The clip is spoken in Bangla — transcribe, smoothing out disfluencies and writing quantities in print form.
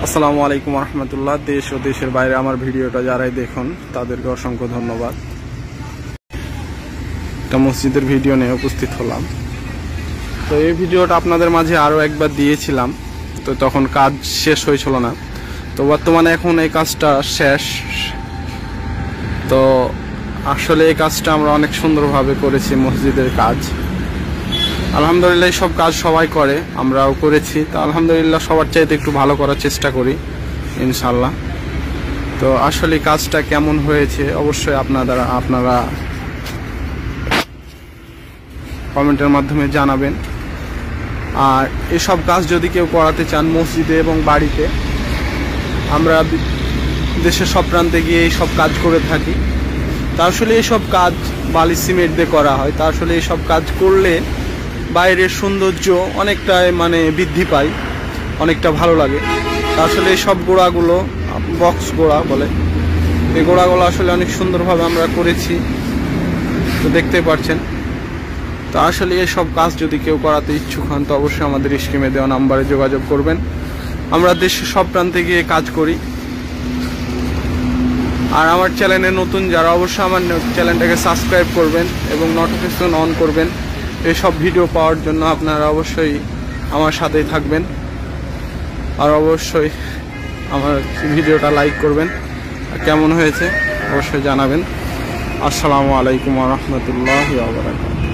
আসসালামু আলাইকুম রহমতুল্লাহ। দেশ ও দেশের বাইরে আমার ভিডিওটা যারাই দেখুন তাদেরকে অসংখ্য ধন্যবাদ। একটা মসজিদের ভিডিও নিয়ে উপস্থিত হলাম। তো এই ভিডিওটা আপনাদের মাঝে আরও একবার দিয়েছিলাম, তো তখন কাজ শেষ হয়েছিল না। তো বর্তমানে এখন এই কাজটা শেষ। তো আসলে এই কাজটা আমরা অনেক সুন্দরভাবে করেছি, মসজিদের কাজ। আলহামদুলিল্লাহ সব কাজ সবাই করে, আমরাও করেছি। তো আলহামদুলিল্লাহ সবার চাইতে একটু ভালো করার চেষ্টা করি ইনশাল্লাহ। তো আসলে কাজটা কেমন হয়েছে অবশ্যই আপনারা কমেন্টের মাধ্যমে জানাবেন। আর এসব কাজ যদি কেউ করাতে চান মসজিদে এবং বাড়িতে, আমরা দেশের সব প্রান্তে গিয়ে এইসব কাজ করে থাকি। তা আসলে এইসব কাজ বালি সিমেন্ট দিয়ে করা হয়। তা আসলে এইসব কাজ করলে বাইরের সৌন্দর্য অনেকটাই বৃদ্ধি পায়, অনেকটা ভালো লাগে। তা আসলে এইসব গোড়াগুলো বক্স গোড়া বলে, এই গোড়াগুলো আসলে অনেক সুন্দরভাবে আমরা করেছি, তো দেখতে পাচ্ছেন। তো আসলে এইসব কাজ যদি কেউ করাতে ইচ্ছুক হন তো অবশ্যই আমাদের স্ক্রিনে দেওয়া নাম্বারে যোগাযোগ করবেন। আমরা দেশের সব প্রান্তে গিয়ে কাজ করি। আর আমার চ্যানেলে নতুন যারা অবশ্যই আমার চ্যানেলটাকে সাবস্ক্রাইব করবেন এবং নোটিফিকেশন অন করবেন। এইসব ভিডিও পাওয়ার জন্য আপনারা অবশ্যই আমার সাথেই থাকবেন। আর অবশ্যই আমার ভিডিওটা লাইক করবেন, কেমন হয়েছে অবশ্যই জানাবেন। আসসালামু আলাইকুম ওয়া রাহমাতুল্লাহি ওয়া বারাকাতুহু।